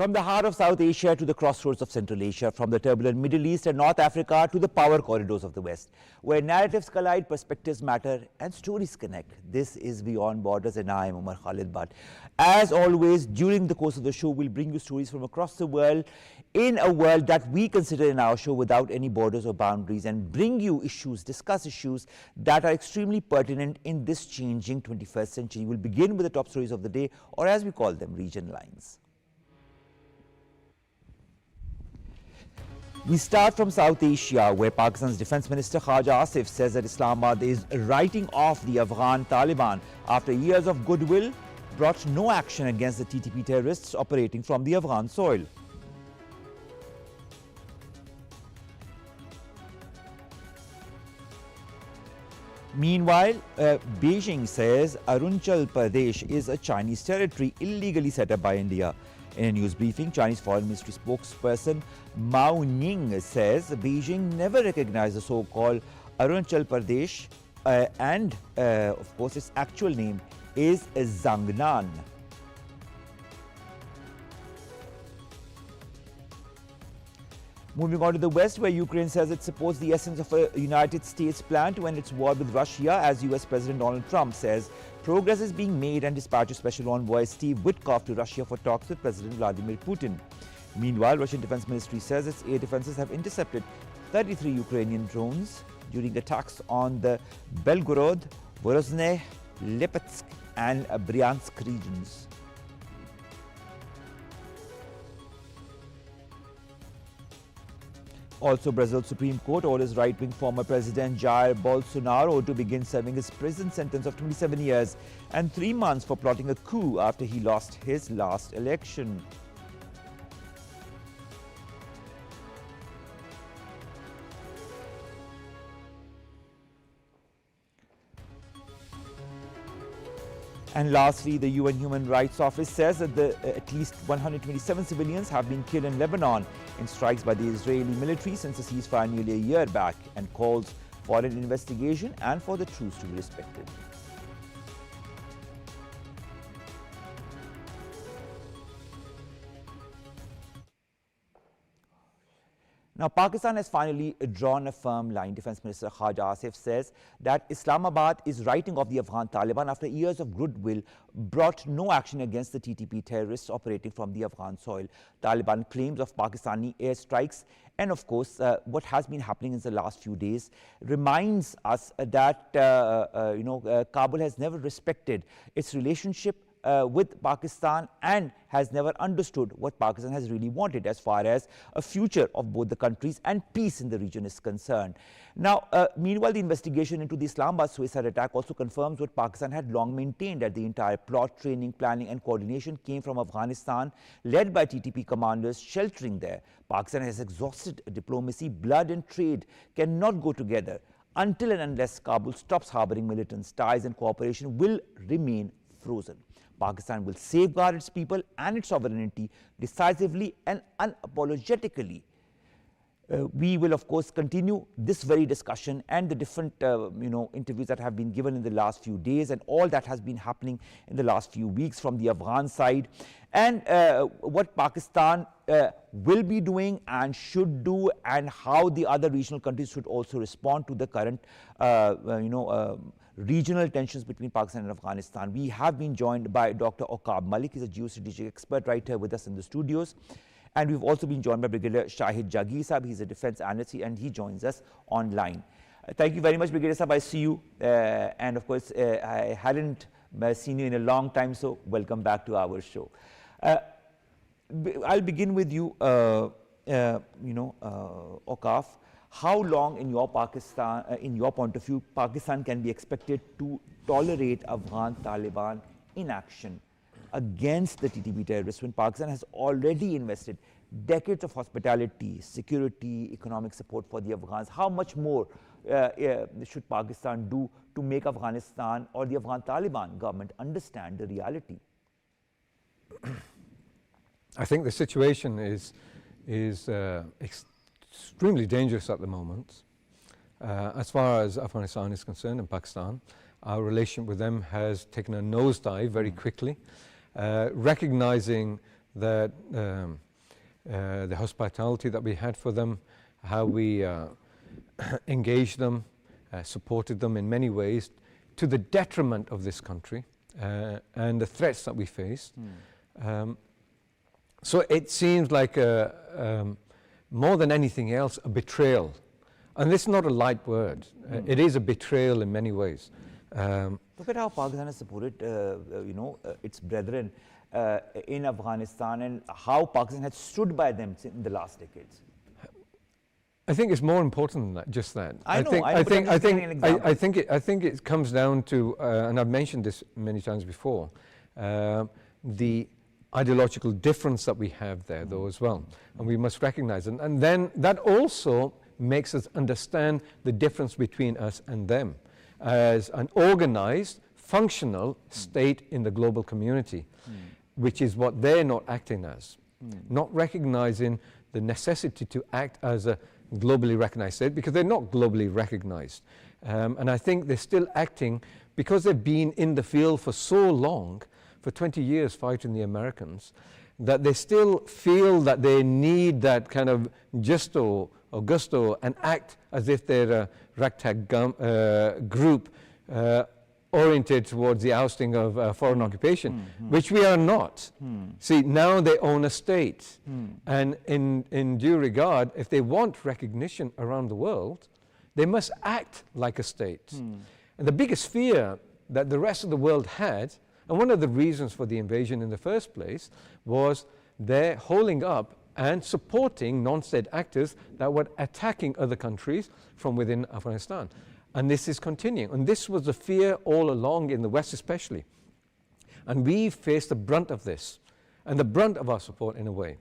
From the heart of South Asia to the crossroads of Central Asia, from the turbulent Middle East and North Africa to the power corridors of the West, where narratives collide, perspectives matter and stories connect. This is Beyond Borders and I am Umar Khalid Bhatt. As always, during the course of the show, we'll bring you stories from across the world in a world that we consider in our show without any borders or boundaries, and bring you issues, discuss issues that are extremely pertinent in this changing 21st century. We'll begin with the top stories of the day, or as we call them, region lines. We start from South Asia, where Pakistan's Defence Minister Khaja Asif says that Islamabad is writing off the Afghan Taliban after years of goodwill brought no action against the TTP terrorists operating from the Afghan soil. Meanwhile, Beijing says Arunachal Pradesh is a Chinese territory illegally set up by India. In a news briefing, Chinese Foreign Ministry spokesperson Mao Ning says Beijing never recognized the so-called Arunachal Pradesh and, of course, its actual name is Zangnan. Moving on to the West, where Ukraine says it supports the essence of a United States plan to end its war with Russia, as US President Donald Trump says progress is being made and dispatches Special Envoy Steve Witkoff to Russia for talks with President Vladimir Putin. Meanwhile, Russian Defense Ministry says its air defenses have intercepted 33 Ukrainian drones during attacks on the Belgorod, Vorozhne, Lipetsk and Bryansk regions. Also, Brazil's Supreme Court orders right-wing former President Jair Bolsonaro to begin serving his prison sentence of 27 years and 3 months for plotting a coup after he lost his last election. And lastly, the UN Human Rights Office says that at least 127 civilians have been killed in Lebanon in strikes by the Israeli military since the ceasefire nearly a year back, and calls for an investigation and for the truce to be respected. Now, Pakistan has finally drawn a firm line. Defence Minister Khaja Asif says that Islamabad is writing off the Afghan Taliban after years of goodwill brought no action against the TTP terrorists operating from the Afghan soil. Taliban claims of Pakistani airstrikes and, of course, what has been happening in the last few days reminds us that Kabul has never respected its relationship with Pakistan and has never understood what Pakistan has really wanted as far as a future of both the countries and peace in the region is concerned. Now, meanwhile, the investigation into the Islamabad suicide attack also confirms what Pakistan had long maintained, that the entire plot, training, planning and coordination came from Afghanistan, led by TTP commanders sheltering there. Pakistan has exhausted diplomacy. Blood and trade cannot go together. Until and unless Kabul stops harboring militants, ties and cooperation will remain frozen. Pakistan will safeguard its people and its sovereignty decisively and unapologetically. We will, of course, continue this very discussion and the different, interviews that have been given in the last few days and all that has been happening in the last few weeks from the Afghan side, and what Pakistan will be doing and should do, and how the other regional countries should also respond to the current, regional tensions between Pakistan and Afghanistan. We have been joined by Dr. AQAB Malik. He's a geostrategic expert right here with us in the studios. And we've also been joined by Brigadier Shahid Jagir Sahab. He's a defense analyst and he joins us online. Thank you very much, Brigadier Sahab. I see you. And of course, I hadn't seen you in a long time, so welcome back to our show. I'll begin with you, AQAB. How long, in your point of view, Pakistan can be expected to tolerate Afghan Taliban inaction against the TTP terrorists when Pakistan has already invested decades of hospitality, security, economic support for the Afghans? How much more should Pakistan do to make Afghanistan or the Afghan Taliban government understand the reality? I think the situation is extremely dangerous at the moment. As far as Afghanistan is concerned and Pakistan, our relationship with them has taken a nosedive very quickly, recognizing that the hospitality that we had for them, how we engaged them, supported them in many ways, to the detriment of this country and the threats that we faced. So it seems like more than anything else, a betrayal. And this is not a light word. It is a betrayal in many ways. Look at how Pakistan has supported, its brethren in Afghanistan, and how Pakistan has stood by them in the last decades. I think it's more important than that, just that. I think it comes down to, and I've mentioned this many times before, the ideological difference that we have there, though, as well, and we must recognize it. And then that also makes us understand the difference between us and them as an organized, functional state in the global community, which is what they're not acting as, not recognizing the necessity to act as a globally recognized state, because they're not globally recognized. And I think they're still acting because they've been in the field for so long, for 20 years fighting the Americans, that they still feel that they need that kind of gusto and act as if they're a ragtag group oriented towards the ousting of foreign occupation, which we are not. See, now they own a state. And in due regard, if they want recognition around the world, they must act like a state. And the biggest fear that the rest of the world had, and one of the reasons for the invasion in the first place, was their holding up and supporting non-state actors that were attacking other countries from within Afghanistan. And this is continuing. And this was the fear all along in the West especially. And we faced the brunt of this, and the brunt of our support in a way,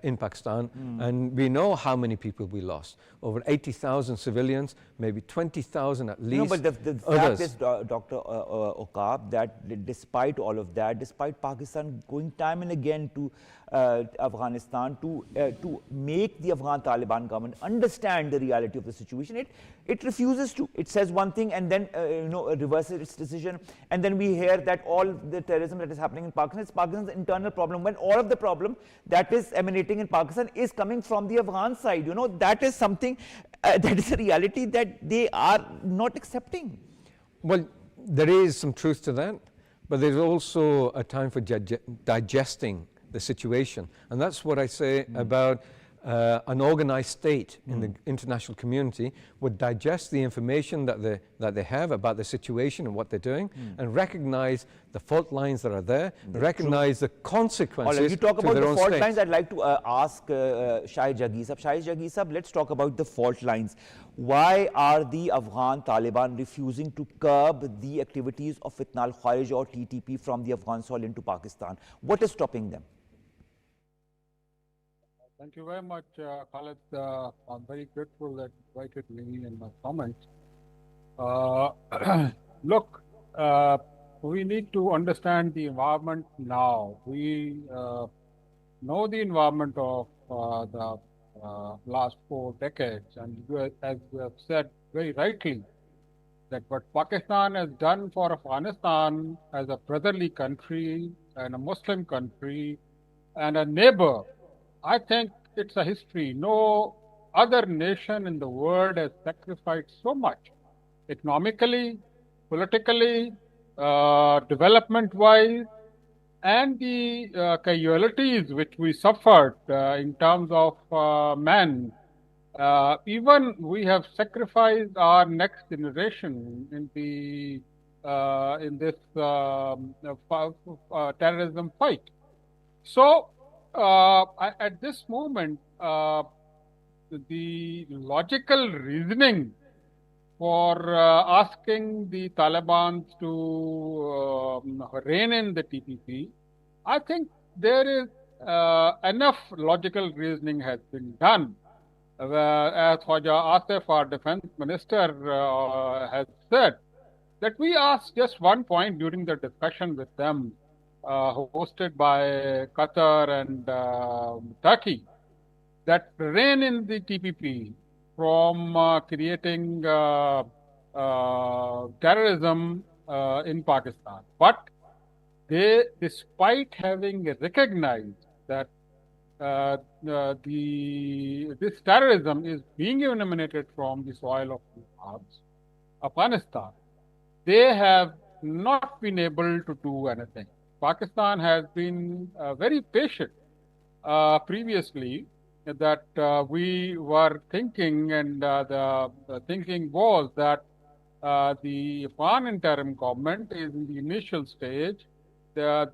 in Pakistan. And we know how many people we lost. Over 80,000 civilians, maybe 20,000 at least. No, but the fact is, Dr. AQAB, that despite all of that, despite Pakistan going time and again to Afghanistan to make the Afghan Taliban government understand the reality of the situation, it refuses to. It says one thing and then reverses its decision. And then we hear that all the terrorism that is happening in Pakistan is Pakistan's internal problem, when all of the problem that is emanating in Pakistan is coming from the Afghan side. That is something, that is a reality that they are not accepting. Well, there is some truth to that, but there's also a time for digesting the situation. And that's what I say about an organized state in the international community would digest the information that they have about the situation and what they're doing, and recognize the fault lines that are there, recognize the consequences. Right, you talk about the fault states. lines. I'd like to ask Shahid Jaggi Sahab. Shahid Jaggi Sahab, let's talk about the fault lines. Why are the Afghan Taliban refusing to curb the activities of Fitna al-Kharij or TTP from the Afghan soil into Pakistan? What is stopping them? Thank you very much, Khalid. I'm very grateful that you invited me in my comments. Look, we need to understand the environment now. We know the environment of the last 4 decades, and as you have said very rightly, that what Pakistan has done for Afghanistan as a brotherly country and a Muslim country and a neighbor, I think it's a history. No other nation in the world has sacrificed so much, economically, politically, development-wise, and the casualties which we suffered in terms of men. Even we have sacrificed our next generation in the in this terrorism fight. So at this moment, the logical reasoning for asking the Taliban to rein in the TPP, I think there is enough logical reasoning has been done. As Khwaja Asif, our defense minister, has said, that we asked just one point during the discussion with them, hosted by Qatar and Turkey, that rein in the TPP from creating terrorism in Pakistan. But they, despite having recognized that this terrorism is being eliminated from the soil of Afghanistan, they have not been able to do anything. Pakistan has been very patient previously, that we were thinking, and the thinking was that the Afghan interim government is in the initial stage. Their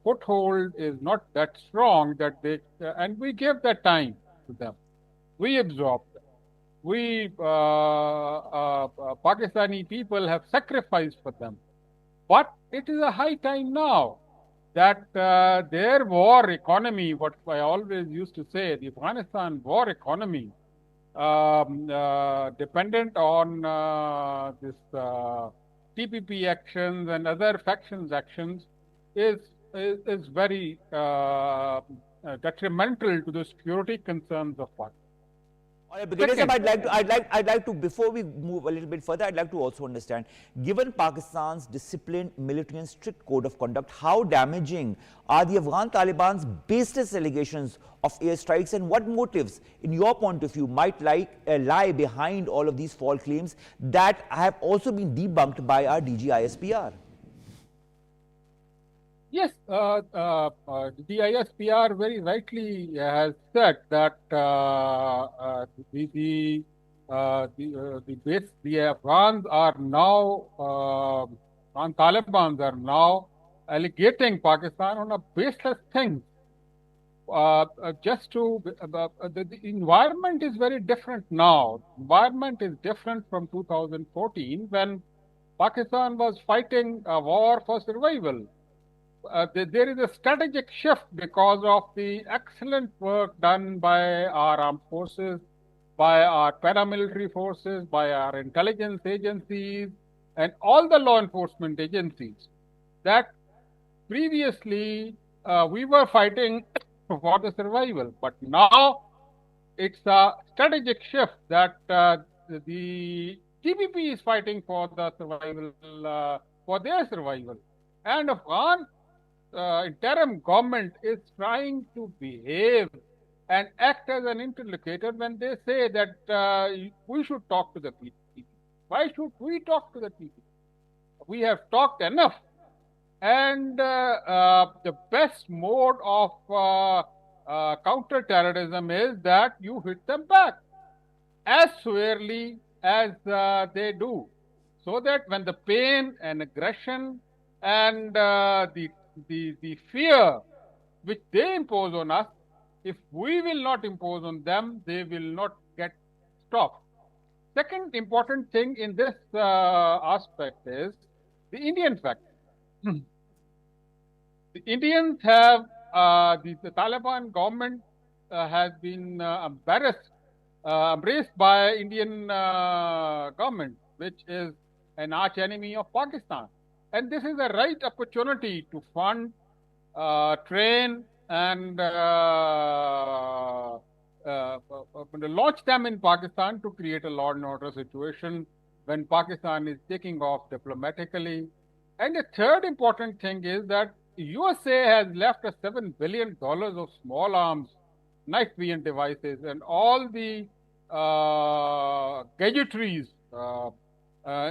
foothold is not that strong that they, and we gave that time to them. We absorbed them. We, Pakistani people have sacrificed for them. But it is a high time now that their war economy, what I always used to say, the Afghanistan war economy, dependent on this TPP actions and other factions actions, is very detrimental to the security concerns of Pakistan. All right, Brigadier Sahab, I'd like to, before we move a little bit further, I'd like to also understand, given Pakistan's disciplined, military and strict code of conduct, how damaging are the Afghan Taliban's baseless allegations of airstrikes, and what motives, in your point of view, might lie behind all of these false claims that have also been debunked by our DG ISPR? Yes, the ISPR very rightly has said that the Afghans are now, Afghan Taliban are now allegating Pakistan on a baseless thing. The environment is very different now. Environment is different from 2014, when Pakistan was fighting a war for survival. There is a strategic shift because of the excellent work done by our armed forces, by our paramilitary forces, by our intelligence agencies, and all the law enforcement agencies, that previously we were fighting for the survival. But now it's a strategic shift that the TPP is fighting for the survival, for their survival. And Afghan interim government is trying to behave and act as an interlocutor when they say that we should talk to the people. Why should we talk to the people? We have talked enough. And the best mode of counter-terrorism is that you hit them back as severely as they do, so that when the pain and aggression and the fear which they impose on us, if we will not impose on them, they will not get stopped. Second important thing in this aspect is the Indian factor. The Indians have, the Taliban government has been embraced by Indian government, which is an arch enemy of Pakistan. And this is the right opportunity to fund, train, and launch them in Pakistan to create a law and order situation when Pakistan is taking off diplomatically. And the third important thing is that USA has left us $7 billion of small arms, night vision devices, and all the gadgetries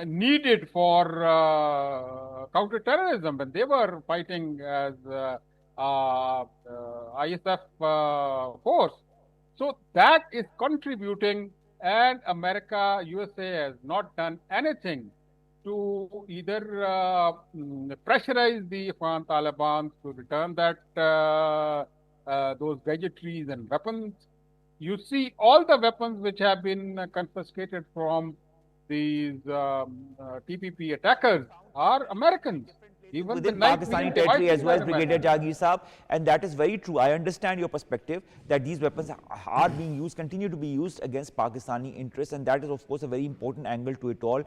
needed for counter-terrorism when they were fighting as ISF force. So that is contributing, and America, USA has not done anything to either pressurize the Afghan Taliban to return that those gadgetries and weapons. You see, all the weapons which have been confiscated from these TPP attackers are Americans. Even the within night Pakistani vision territory as devices well, are a matter. Brigadier Jagir Saab, and that is very true. I understand your perspective that these weapons are being used, continue to be used against Pakistani interests, and that is of course a very important angle to it all.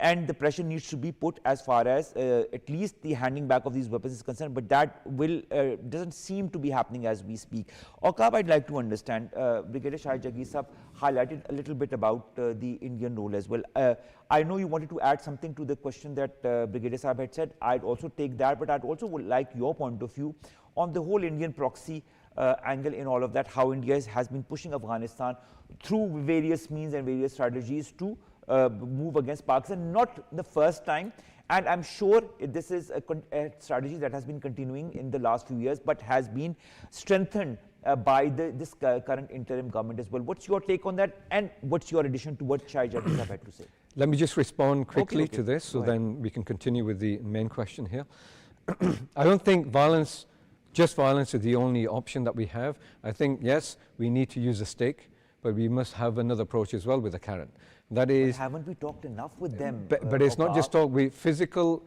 And the pressure needs to be put as far as at least the handing back of these weapons is concerned, but that will doesn't seem to be happening as we speak. AQAB, I'd like to understand, Brigadier Shahid Jagir Saab highlighted a little bit about the Indian role as well. I know you wanted to add something to the question that Brigadier Saab had said. I'd also take that, but I'd also would like your point of view on the whole Indian proxy angle in all of that, how India has been pushing Afghanistan through various means and various strategies to move against Pakistan, not the first time. And I'm sure this is a strategy that has been continuing in the last few years, but has been strengthened by this current interim government as well. What's your take on that, and what's your addition to what Shahid Jagir Saab had to say? Let me just respond quickly Okay. to this, so Go ahead. then we can continue with the main question here. I don't think just violence is the only option that we have. I think, yes, we need to use a stick, but we must have another approach as well with a carrot. That is, But haven't we talked enough with them? but it's not just talk. Physical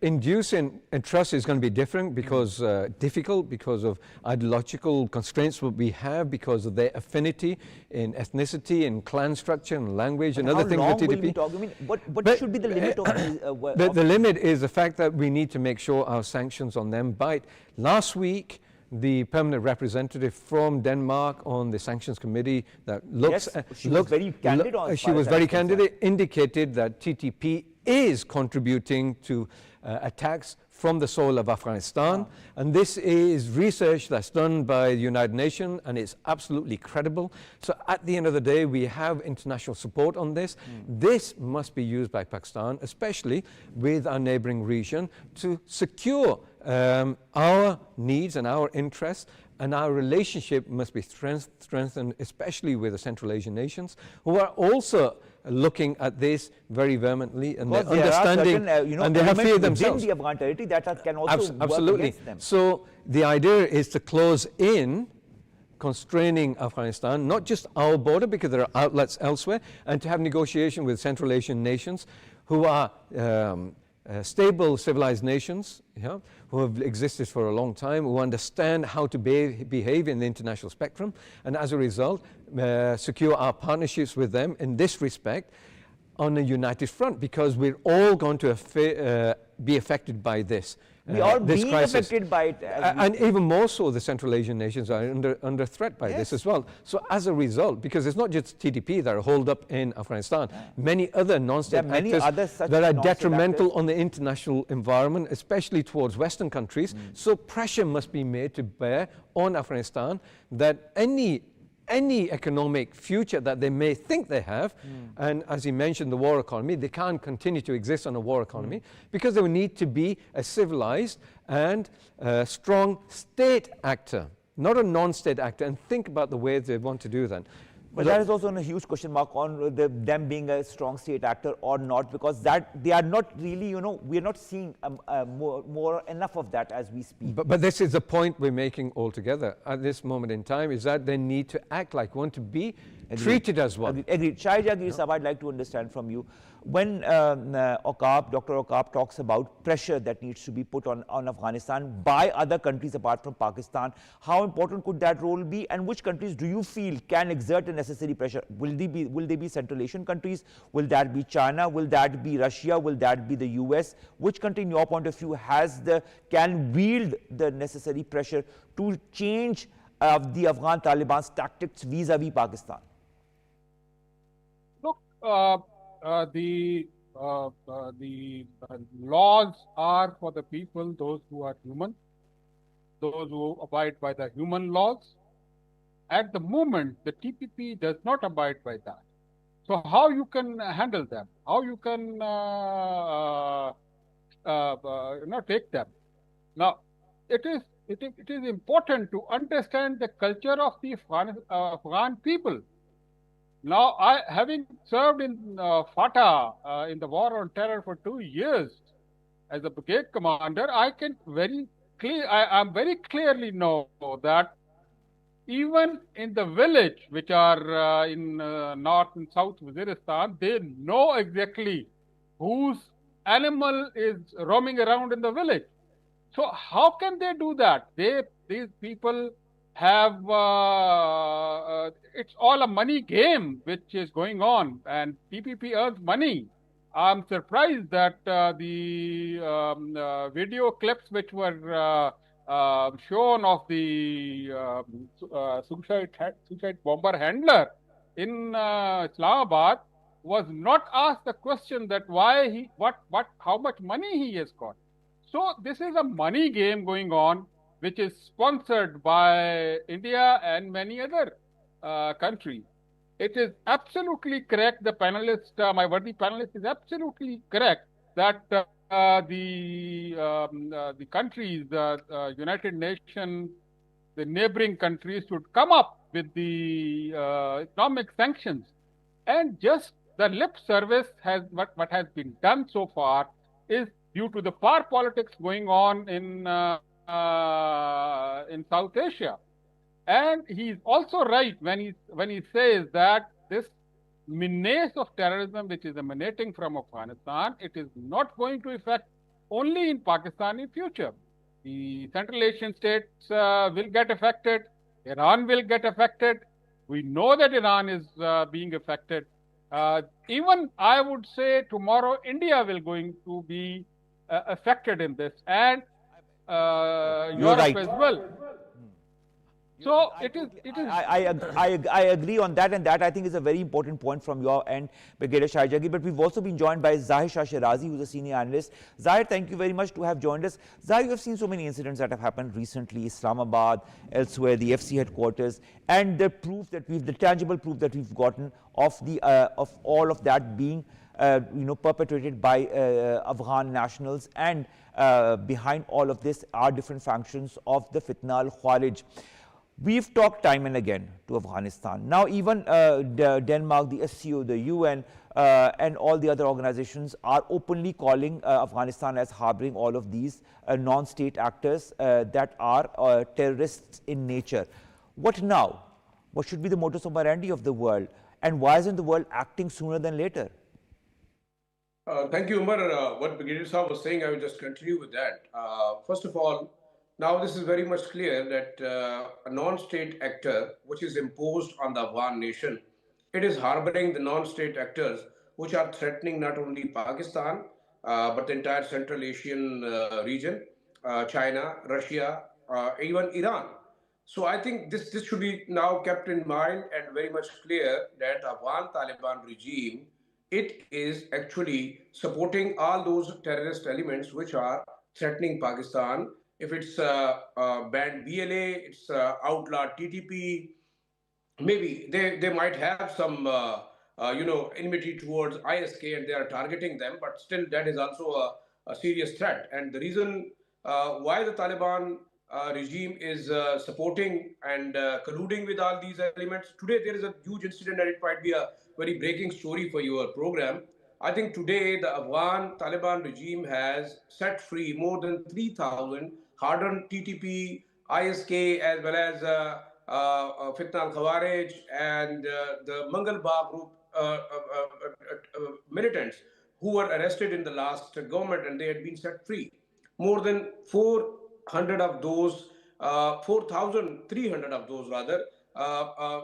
inducing and trust is going to be different because difficult because of ideological constraints what we have, because of their affinity in ethnicity and clan structure and language and other things with How long will we TDP. talk? I mean, what should be the limit of The limit is the fact that we need to make sure our sanctions on them bite. Last week, the permanent representative from Denmark on the sanctions committee that looks Yes, she was very candid on she was very candid, indicated that TTP is contributing to attacks from the soil of Afghanistan. And this is research that's done by the United Nations, and it's absolutely credible. So at the end of the day, we have international support on this. This must be used by Pakistan, especially with our neighboring region, to secure our needs and our interests, and our relationship must be strengthened, especially with the Central Asian nations, who are also looking at this very vehemently, and they're understanding, and they have fear themselves. The Afghan territory that can also work Absolutely. against them. So the idea is to close in, constraining Afghanistan, not just our border, because there are outlets elsewhere, and to have negotiation with Central Asian nations who are stable, civilized nations, who have existed for a long time, who understand how to behave in the international spectrum, and as a result, secure our partnerships with them in this respect on a united front, because we're all going to be affected by this. We are this being crisis. affected by it. And even more so, the Central Asian nations are under threat by this as well. So as a result, because it's not just TTP that are holed up in Afghanistan, many other non-state actors that are detrimental on the international environment, especially towards Western countries. So pressure must be made to bear on Afghanistan that any economic future that they may think they have, and as he mentioned, the war economy, they can't continue to exist on a war economy, because they will need to be a civilized and strong state actor, not a non-state actor, and think about the ways they want to do that. But that is also a huge question mark on them being a strong state actor or not, because that they are not really, we are not seeing more enough of that as we speak. But this is the point we're making altogether at this moment in time, is that they need to act like one, to be treated as one. Agreed. Shahid Jagir Saab, I'd like to understand from you, when Dr. AQAB talks about pressure that needs to be put on Afghanistan by other countries apart from Pakistan, how important could that role be, and which countries do you feel can exert a necessary pressure? Will they be Central Asian countries? Will that be China? Will that be Russia? Will that be the US? Which country, in your point of view, can wield the necessary pressure to change the Afghan Taliban's tactics vis-a-vis Pakistan? Look, the laws are for the people, those who are human, those who abide by the human laws. At the moment, the TPP does not abide by that. So how you can handle them? How you can take them? Now, it is important to understand the culture of the Afghan people. Now, having served in FATA in the war on terror for 2 years as a brigade commander, I am very clearly know that even in the village, which are in north and south Waziristan, they know exactly whose animal is roaming around in the village. So how can they do that? These people have it's all a money game which is going on, and TPP earns money. I'm surprised that the video clips which were shown of the suicide bomber handler in Islamabad was not asked the question that why he how much money he has got. So this is a money game going on, which is sponsored by India and many other countries. It is absolutely correct. The panelist, my worthy panelist, is absolutely correct that the countries, the United Nations, the neighboring countries should come up with the economic sanctions, and just the lip service has what has been done so far is due to the power politics going on in South Asia. And he's also right when he says that this menace of terrorism which is emanating from Afghanistan, it is not going to affect only in Pakistan in future. The Central Asian states will get affected. Iran will get affected. We know that Iran is being affected. Even I would say tomorrow India will going to be affected in this, and You're Europe right. as well. So it is. I agree on that, and that I think is a very important point from your end, Brigadier Shahjagi. But we've also been joined by Zahir Shah Shirazi, who's a senior analyst. Zahir, thank you very much to have joined us. Zahir, you have seen so many incidents that have happened recently, Islamabad, elsewhere, the FC headquarters, and the proof that the tangible proof that we've gotten of all of that being perpetrated by Afghan nationals, and behind all of this are different factions of the Fitna al-Khawarij. We've talked time and again to Afghanistan. Now even Denmark, the SCO, the UN, and all the other organizations are openly calling Afghanistan as harboring all of these non-state actors that are terrorists in nature. What now? What should be the modus operandi of the world? And why isn't the world acting sooner than later? Thank you, Umar. What Brigadier Saab was saying, I will just continue with that. First of all, now this is very much clear that a non-state actor, which is imposed on the Afghan nation, it is harboring the non-state actors which are threatening not only Pakistan, but the entire Central Asian region, China, Russia, even Iran. So I think this should be now kept in mind and very much clear that Afghan Taliban regime, it is actually supporting all those terrorist elements which are threatening Pakistan. If it's banned BLA, it's outlawed TTP, maybe they might have some enmity towards ISK and they are targeting them, but still that is also a serious threat. And the reason why the Taliban regime is supporting and colluding with all these elements, today there is a huge incident and it might be a very breaking story for your program. I think today the Afghan Taliban regime has set free more than 3,000 hardened TTP, ISK, as well as Fitna al-Khawarij and the Mangalbagh group militants who were arrested in the last government, and they had been set free. More than 400 of those, 4,300 of those rather,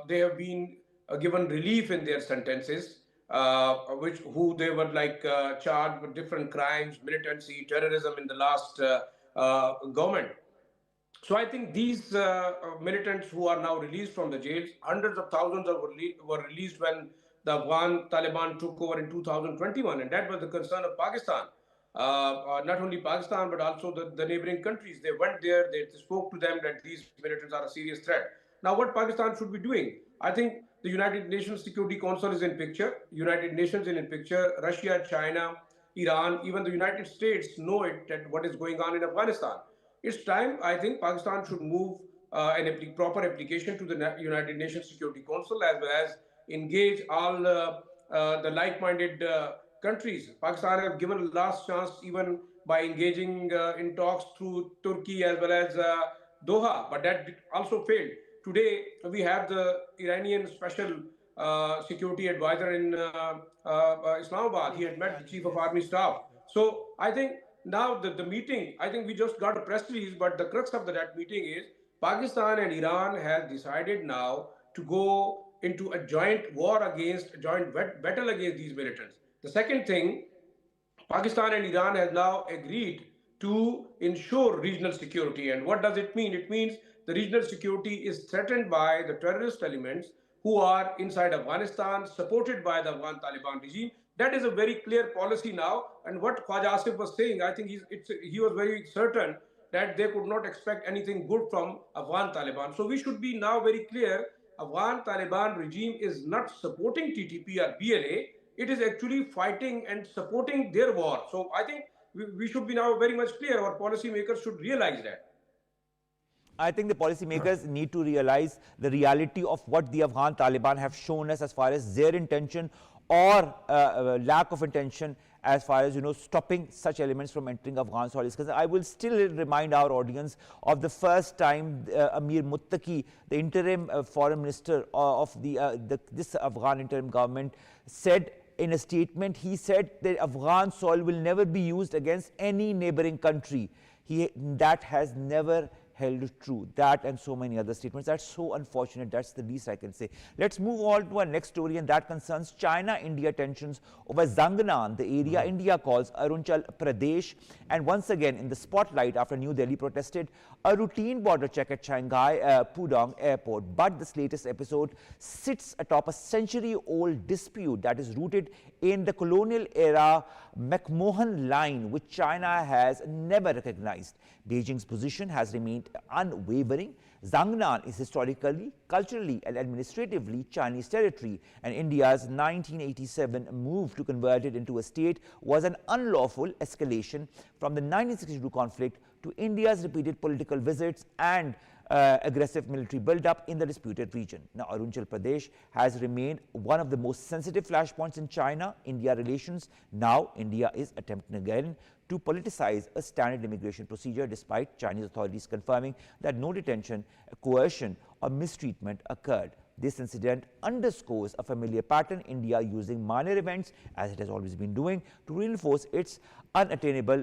they have been given relief in their sentences, who they were like charged with different crimes, militancy, terrorism in the last government. So I think these militants who are now released from the jails, hundreds of thousands were released when the Afghan Taliban took over in 2021, and that was the concern of Pakistan. Not only Pakistan, but also the neighboring countries. They went there, they spoke to them that these militants are a serious threat. Now, what Pakistan should be doing? I think the United Nations Security Council is in picture, United Nations is in picture, Russia, China, Iran, even the United States know it, that what is going on in Afghanistan. It's time, I think, Pakistan should move an proper application to the United Nations Security Council as well as engage all the like-minded countries. Pakistan have given a last chance even by engaging in talks through Turkey as well as Doha, but that also failed. Today, we have the Iranian special security advisor in Islamabad. He had met the chief of army staff So I think now the meeting, I think we just got a press release, but the crux of that meeting is Pakistan and Iran have decided now to go into a joint war against, a joint battle against these militants. The second thing, Pakistan and Iran has now agreed to ensure regional security. And what does it mean? It means the regional security is threatened by the terrorist elements who are inside Afghanistan, supported by the Afghan Taliban regime. That is a very clear policy now. And what Khwaja Asif was saying, I think he was very certain that they could not expect anything good from Afghan Taliban. So we should be now very clear. Afghan Taliban regime is not supporting TTP or BLA. It is actually fighting and supporting their war. So I think we should be now very much clear. Our policymakers should realize that. I think the policymakers need to realize the reality of what the Afghan Taliban have shown us as far as their intention or lack of intention as far as, stopping such elements from entering Afghan soil. Because I will still remind our audience of the first time Amir Muttaqi, the interim foreign minister of this Afghan interim government, said in a statement, he said that Afghan soil will never be used against any neighboring country. That has never held true. That and so many other statements. That's so unfortunate. That's the least I can say. Let's move on to our next story, and that concerns China-India tensions over Zangnan, the area India calls Arunachal Pradesh, and once again in the spotlight after New Delhi protested a routine border check at Shanghai Pudong Airport. But this latest episode sits atop a century-old dispute that is rooted in the colonial era McMahon Line, which China has never recognized. Beijing's position has remained unwavering. Zangnan is historically, culturally, and administratively Chinese territory, and India's 1987 move to convert it into a state was an unlawful escalation from the 1962 conflict to India's repeated political visits and aggressive military buildup in the disputed region. Now, Arunachal Pradesh has remained one of the most sensitive flashpoints in China-India relations. Now, India is attempting again to politicize a standard immigration procedure, despite Chinese authorities confirming that no detention, coercion, or mistreatment occurred. This incident underscores a familiar pattern, India using minor events, as it has always been doing, to reinforce its unattainable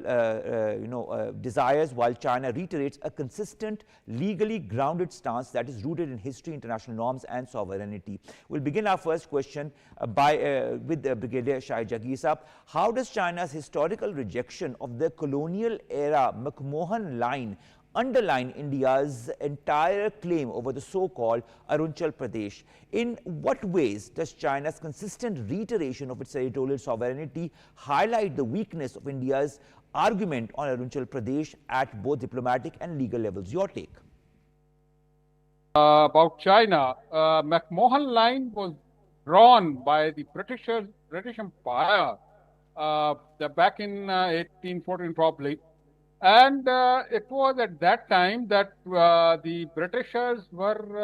desires, while China reiterates a consistent, legally grounded stance that is rooted in history, international norms, and sovereignty. We'll begin our first question with Brigadier Shahid Jagir. How does China's historical rejection of the colonial era McMahon Line underline India's entire claim over the so-called Arunachal Pradesh? In what ways does China's consistent reiteration of its territorial sovereignty highlight the weakness of India's argument on Arunachal Pradesh at both diplomatic and legal levels? Your take. About China, McMahon Line was drawn by the British Empire back in 1814 probably. And it was at that time that the Britishers were,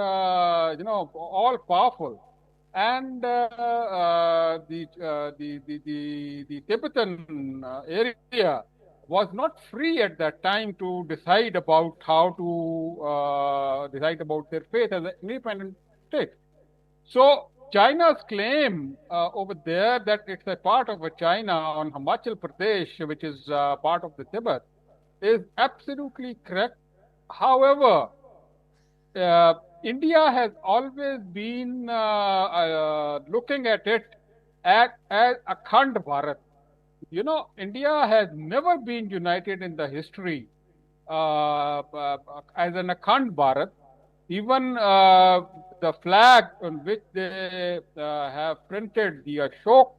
all powerful, and the Tibetan area was not free at that time to decide about how to decide about their faith as an independent state. So China's claim over there that it's a part of China on Himachal Pradesh, which is part of the Tibet, is absolutely correct. However, India has always been looking at it as Akhand Bharat. India has never been united in the history as an Akhand Bharat. Even the flag on which they have printed the Ashok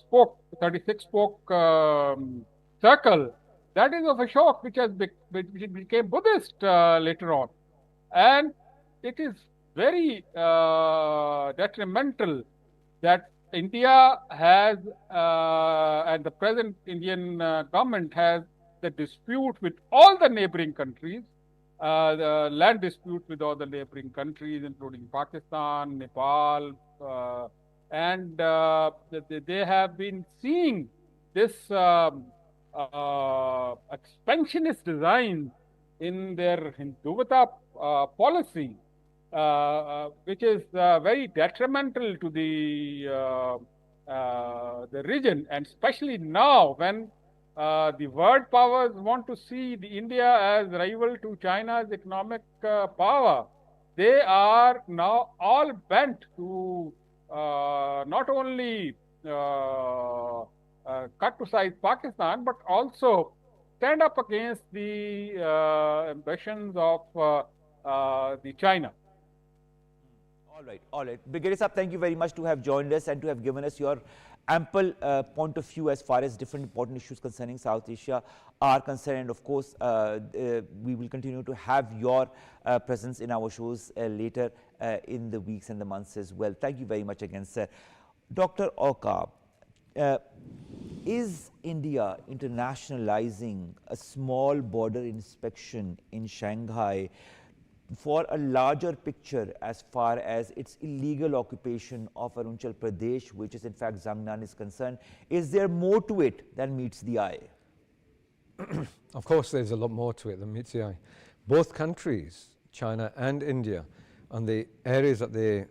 spoke, 36-spoke circle, that is of Ashok, which became Buddhist later on. And it is very detrimental that India has, and the present Indian government has, the dispute with all the neighboring countries, the land dispute with all the neighboring countries, including Pakistan, Nepal, and they have been seeing this expansionist design in their Hinduvata policy, which is very detrimental to the the region, and especially now when the world powers want to see the India as rival to China's economic power. They are now all bent to not only cut to size Pakistan, but also stand up against the ambitions of the China. All right. Brigadier Saab, thank you very much to have joined us and to have given us your ample point of view as far as different important issues concerning South Asia are concerned. And of course, we will continue to have your presence in our shows later in the weeks and the months as well. Thank you very much again, sir. Dr. AQAB, is India internationalizing a small border inspection in Shanghai for a larger picture as far as its illegal occupation of Arunachal Pradesh, which is in fact Zangnan, is concerned? Is there more to it than meets the eye? Of course, there's a lot more to it than meets the eye. Both countries, China and India, on the areas that they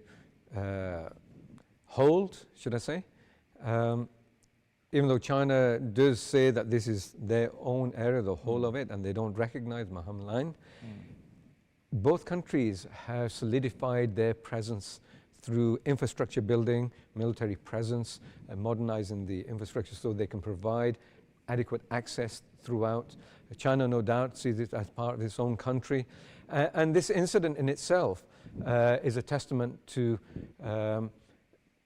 hold, should I say, even though China does say that this is their own area, the whole of it, and they don't recognize Maham Line, both countries have solidified their presence through infrastructure building, military presence, and modernizing the infrastructure so they can provide adequate access throughout. China, no doubt, sees it as part of its own country. And this incident in itself is a testament to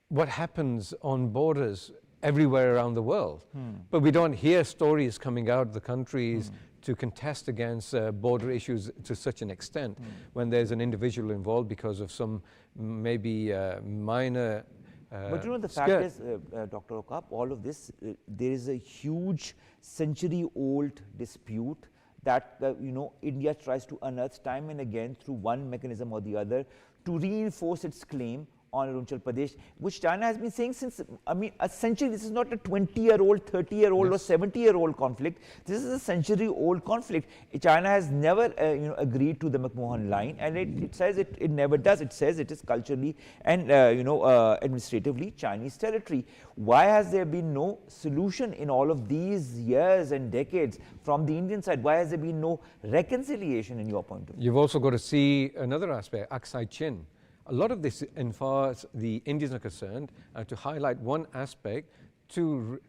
what happens on borders everywhere around the world. But we don't hear stories coming out of the countries to contest against border issues to such an extent when there's an individual involved because of some maybe minor but you know, the fact is, Dr. AQAB, all of this, there is a huge century-old dispute that, you know, India tries to unearth time and again through one mechanism or the other to reinforce its claim on Arunachal Pradesh, which China has been saying since, I mean, a century. This is not a 20-year-old, 30-year-old or 70-year-old conflict. This is a century-old conflict. China has never, you know, agreed to the McMahon Line, and it says it never does. It says it is culturally and, you know, administratively Chinese territory. Why has there been no solution in all of these years and decades from the Indian side? Why has there been no reconciliation in your point of view? You've also got to see another aspect, Aksai Chin. A lot of this, as far as the Indians are concerned, to highlight one aspect to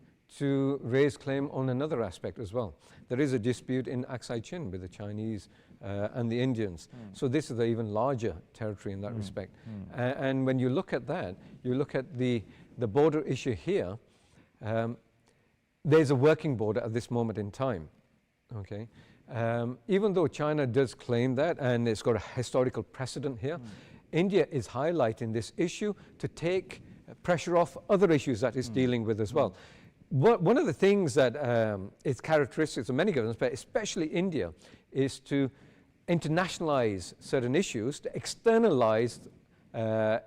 raise claim on another aspect as well. There is a dispute in Aksai Chin with the Chinese and the Indians. So this is an even larger territory in that respect. And when you look at that, you look at the border issue here, there's a working border at this moment in time. Okay. Even though China does claim that, and it's got a historical precedent here, India is highlighting this issue to take pressure off other issues that it's dealing with as well. One of the things that is characteristics of many governments, but especially India, is to internationalize certain issues, to externalize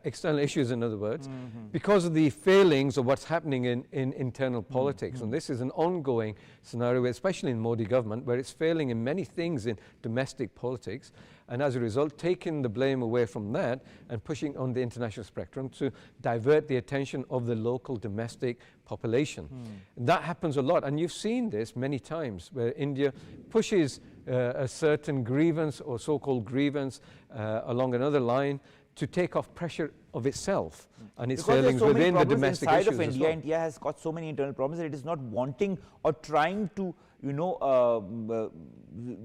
external issues, in other words, because of the failings of what's happening in internal politics. And this is an ongoing scenario, especially in Modi government, where it's failing in many things in domestic politics, and as a result, taking the blame away from that and pushing on the international spectrum to divert the attention of the local domestic population. That happens a lot, and you've seen this many times, where India pushes a certain grievance or so-called grievance along another line to take off pressure of itself and its failings within the domestic issues of India. India has got so many internal problems that it is not wanting or trying to, you know,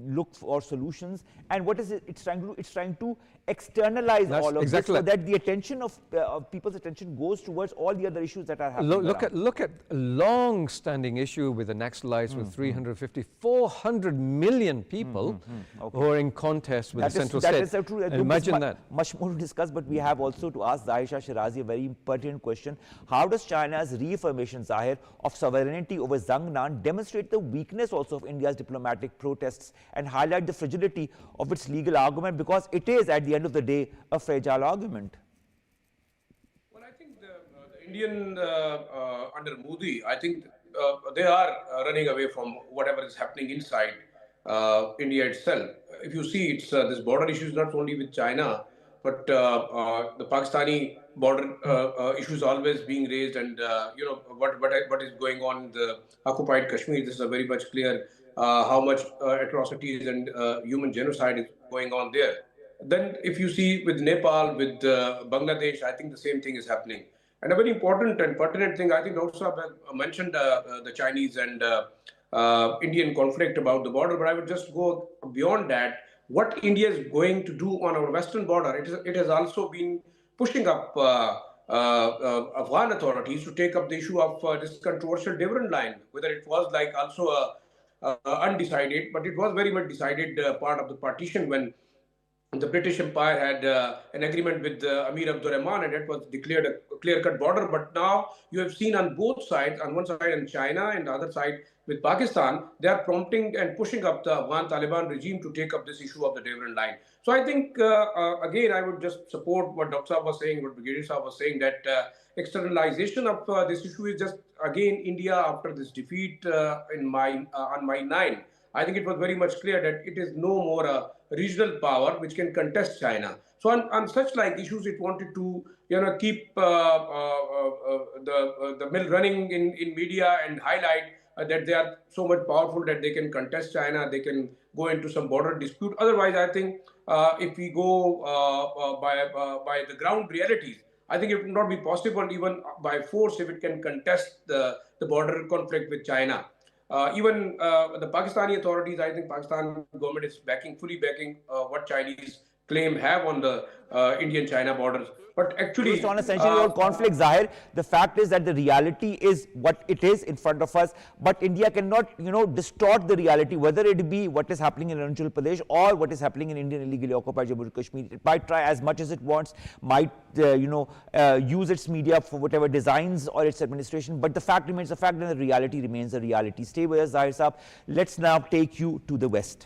look for solutions. And what is it it's trying to do? It's trying to externalize all of this so that the attention of people's attention goes towards all the other issues that are happening. Look at a long-standing issue with the Naxalites with 350, 400 million people who are in contest with the central state. That is true. Imagine that. Much more to discuss, but we have also to ask Zahisha Shirazi a very pertinent question. How does China's reaffirmation, Zahir, of sovereignty over Zangnan demonstrate the weakness also of India's diplomatic protests and highlight the fragility of its legal argument, because it is, at the end of the day, a fragile argument? Well, I think the Indian under Modi, I think they are running away from whatever is happening inside India itself. If you see, it's this border issue is not only with China, but the Pakistani border issue is always being raised, and what is going on in the occupied Kashmir. This is a very much clear how much atrocities and human genocide is going on there. Then, if you see with Nepal, with Bangladesh, I think the same thing is happening. And a very important and pertinent thing, I think Dr. Saab mentioned the Chinese and Indian conflict about the border, but I would just go beyond that. What India is going to do on our western border, it has also been pushing up Afghan authorities to take up the issue of this controversial dividend line, whether it was like also undecided, but it was very much decided part of the partition when the British Empire had an agreement with Amir Abdurrahman, and it was declared a clear-cut border. But now you have seen on both sides, on one side in China and the other side with Pakistan, they are prompting and pushing up the Afghan Taliban regime to take up this issue of the dividend line. So I think, again, I would just support what Dr. Saab was saying, what Brigadier Saab was saying, that externalization of this issue is just, again, India after this defeat on May 9. I think it was very much clear that it is no more a regional power which can contest China. So on such like issues, it wanted to keep the mill running in media and highlight that they are so much powerful that they can contest China, they can go into some border dispute. Otherwise, I think if we go by the ground realities, I think it would not be possible even by force if it can contest the border conflict with China. Even the Pakistani authorities, I think Pakistan government is fully backing what Chinese claim have on the Indian-China borders. But actually, based on a century-old conflict, Zahir, the fact is that the reality is what it is in front of us. But India cannot, distort the reality, whether it be what is happening in Arunachal Pradesh or what is happening in Indian illegally occupied Jammu and Kashmir. It might try as much as it wants, might, use its media for whatever designs or its administration. But the fact remains the fact, and the reality remains the reality. Stay with us, Zahir Saab. Let's now take you to the West.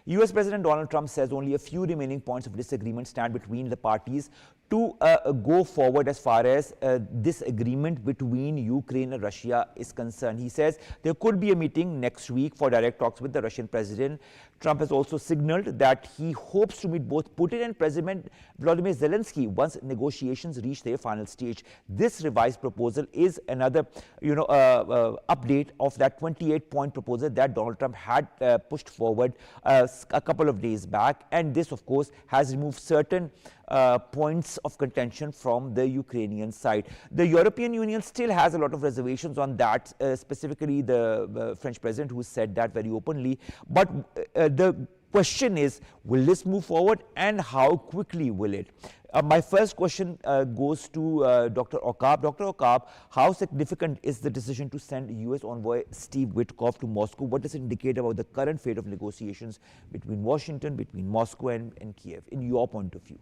US President Donald Trump says only a few remaining points of disagreement stand between the parties to go forward as far as this agreement between Ukraine and Russia is concerned. He says there could be a meeting next week for direct talks with the Russian president. Trump has also signaled that he hopes to meet both Putin and President Volodymyr Zelensky once negotiations reach their final stage. This revised proposal is another, update of that 28-point proposal that Donald Trump had pushed forward a couple of days back, and this, of course, has removed certain points of contention from the Ukrainian side. The European Union still has a lot of reservations on that, specifically the French president, who said that very openly. But the question is, will this move forward, and how quickly will it? My first question goes to Dr. AQAB. Dr. AQAB, how significant is the decision to send U.S. envoy Steve Witkoff to Moscow? What does it indicate about the current fate of negotiations between Washington, between Moscow and Kiev, in your point of view?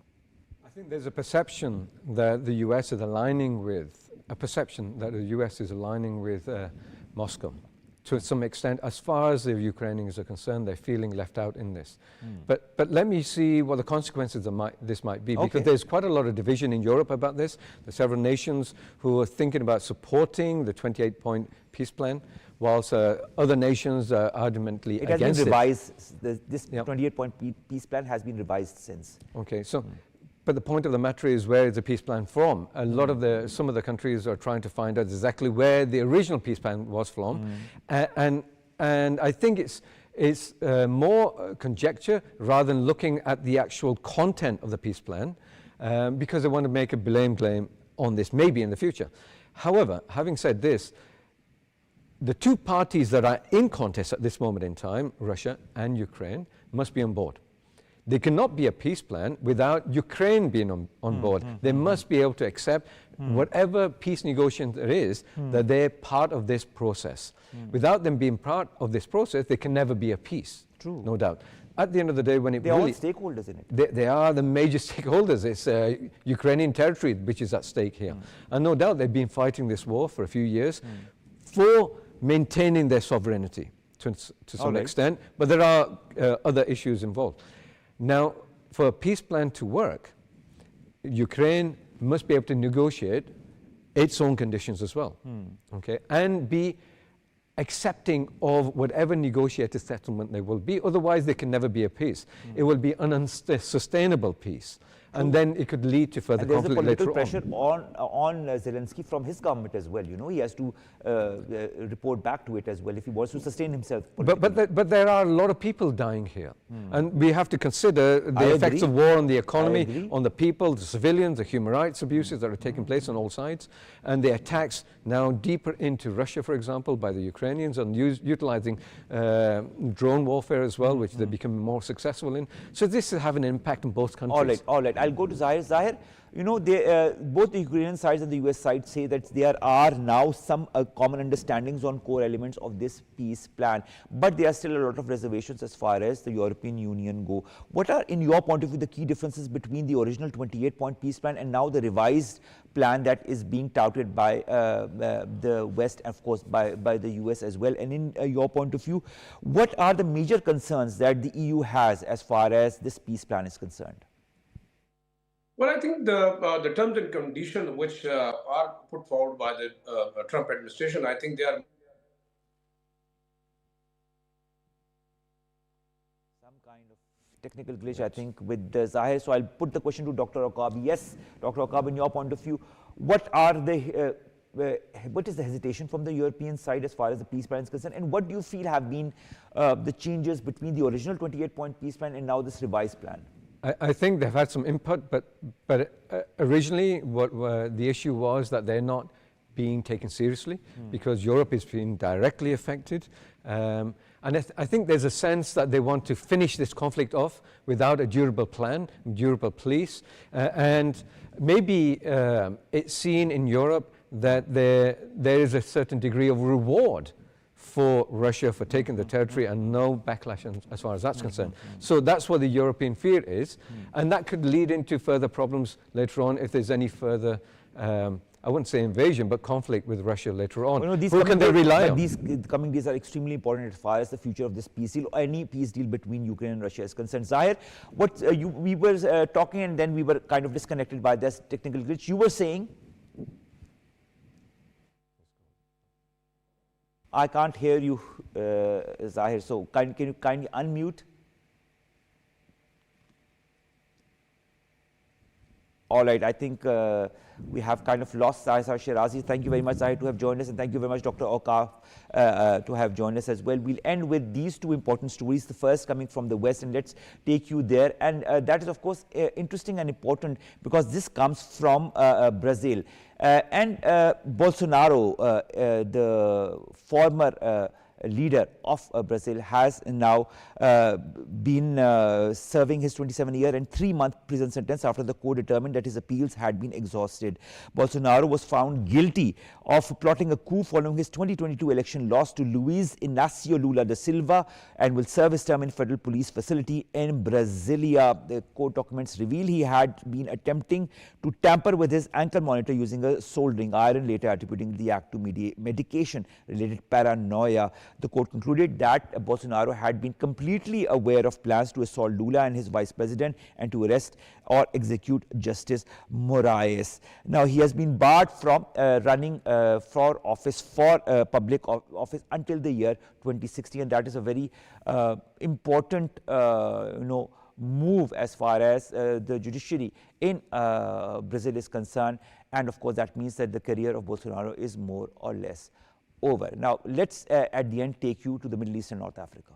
I think there's a perception that the U.S. is aligning with, Moscow. To some extent, as far as the Ukrainians are concerned, they're feeling left out in this. But let me see what the consequences of this might be, because there's quite a lot of division in Europe about this. There's several nations who are thinking about supporting the 28-point peace plan, whilst other nations are adamantly against it. It has been revised. This 28-point peace plan has been revised since. Okay, so. But the point of the matter is, where is the peace plan from? A lot of some of the countries are trying to find out exactly where the original peace plan was from, and I think it's more conjecture rather than looking at the actual content of the peace plan, because they want to make a blame claim on this maybe in the future. However, having said this, the two parties that are in contest at this moment in time, Russia and Ukraine, must be on board. There cannot be a peace plan without Ukraine being on board. They must be able to accept whatever peace negotiation there is, that they're part of this process. Without them being part of this process, there can never be a peace. True. No doubt. At the end of the day, when it They're all stakeholders in it. They are the major stakeholders. It's Ukrainian territory which is at stake here. And no doubt they've been fighting this war for a few years for maintaining their sovereignty to some extent. But there are other issues involved. Now, for a peace plan to work, Ukraine must be able to negotiate its own conditions as well, okay, and be accepting of whatever negotiated settlement there will be. Otherwise, there can never be a peace. It will be an unsustainable peace. And then it could lead to further conflict later on. There's a political pressure on Zelensky from his government as well. You know, he has to report back to it as well if he wants to sustain himself politically. But there are a lot of people dying here. And we have to consider the effects of war on the economy, on the people, the civilians, the human rights abuses that are taking place on all sides, and the attacks now deeper into Russia, for example, by the Ukrainians, and utilizing drone warfare as well, which they're becoming more successful in. So this will have an impact on both countries. All right. I'll go to Zahir. Zahir, you know, both the Ukrainian sides and the US side say that there are now some common understandings on core elements of this peace plan, but there are still a lot of reservations as far as the European Union go. What are, in your point of view, the key differences between the original 28-point peace plan and now the revised plan that is being touted by the West, and of course by the US as well? And in your point of view, what are the major concerns that the EU has as far as this peace plan is concerned? Well, I think the terms and conditions which are put forward by the Trump administration, I think they are some kind of technical glitch, I think, with Zahir. So I'll put the question to Dr. AQAB. Yes, Dr. AQAB, in your point of view, what is the hesitation from the European side as far as the peace plan is concerned, and what do you feel have been the changes between the original 28-point peace plan and now this revised plan? I think they've had some input, but originally the issue was that they're not being taken seriously because Europe is being directly affected. And I think there's a sense that they want to finish this conflict off without a durable plan, durable peace. And maybe it's seen in Europe that there is a certain degree of reward for Russia for taking the territory and no backlash as far as that's concerned. So that's what the European fear is, and that could lead into further problems later on if there's any further, I wouldn't say invasion, but conflict with Russia later on. Well, who can they rely on? These coming days are extremely important as far as the future of this peace deal or any peace deal between Ukraine and Russia is concerned. Zahir, what we were talking and then we were kind of disconnected by this technical glitch. You were saying? I can't hear you, Zahir, so can you kindly unmute? All right, I think we have kind of lost Zahir Shirazi. Thank you very much, Zahir, to have joined us, and thank you very much, Dr. AQAB, to have joined us as well. We'll end with these two important stories, the first coming from the West, and let's take you there. And that is, of course, interesting and important because this comes from Brazil. And Bolsonaro, the former leader of Brazil, has now been serving his 27-year and 3-month prison sentence after the court determined that his appeals had been exhausted. Bolsonaro was found guilty of plotting a coup following his 2022 election loss to Luiz Inácio Lula da Silva and will serve his term in federal police facility in Brasilia. The court documents reveal he had been attempting to tamper with his ankle monitor using a soldering iron, later attributing the act to medication-related paranoia. The court concluded that Bolsonaro had been completely aware of plans to assault Lula and his vice president and to arrest or execute Justice Moraes. Now, he has been barred from running for office, for public office until the year 2060, and that is a very important, move as far as the judiciary in Brazil is concerned. And of course, that means that the career of Bolsonaro is more or less over. Now, let's at the end take you to the Middle East and North Africa.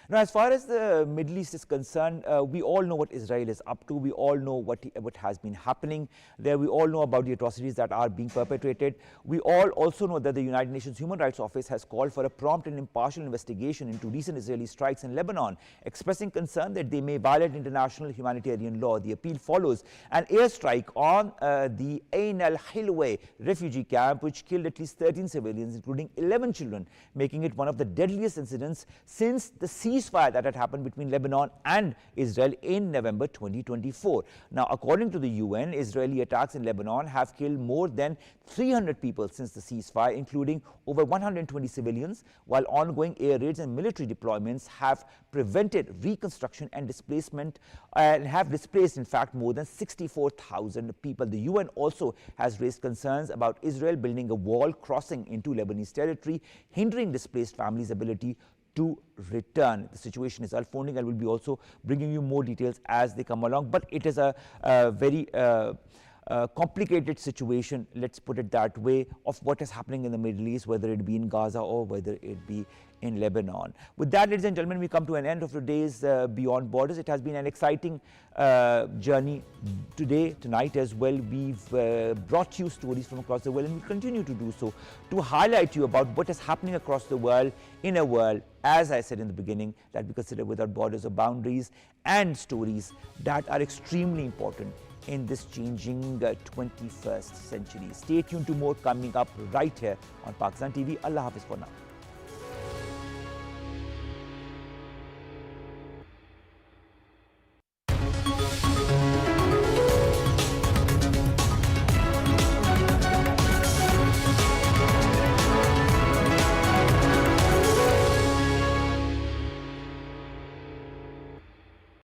Now, as far as the Middle East is concerned, we all know what Israel is up to. We all know what has been happening there. We all know about the atrocities that are being perpetrated. We all also know that the United Nations Human Rights Office has called for a prompt and impartial investigation into recent Israeli strikes in Lebanon, expressing concern that they may violate international humanitarian law. The appeal follows an airstrike on the Ain al-Hilwa refugee camp, which killed at least 13 civilians, including 11 children, making it one of the deadliest incidents since the ceasefire ceasefire that had happened between Lebanon and Israel in November 2024. Now, according to the UN, Israeli attacks in Lebanon have killed more than 300 people since the ceasefire, including over 120 civilians, while ongoing air raids and military deployments have prevented reconstruction and displacement and have displaced, in fact, more than 64,000 people. The UN also has raised concerns about Israel building a wall crossing into Lebanese territory, hindering displaced families' ability to return. The situation is unfolding, and we'll be also bringing you more details as they come along. But it is a very complicated situation, let's put it that way, of what is happening in the Middle East, whether it be in Gaza or whether it be in Lebanon. With that, ladies and gentlemen, we come to an end of today's Beyond Borders. It has been an exciting journey tonight as well. We've brought you stories from across the world, and we continue to do so to highlight you about what is happening across the world, in a world, as I said in the beginning, that we consider without borders or boundaries, and stories that are extremely important in this changing 21st century. Stay tuned to more coming up right here on Pakistan TV. Allah Hafiz for now.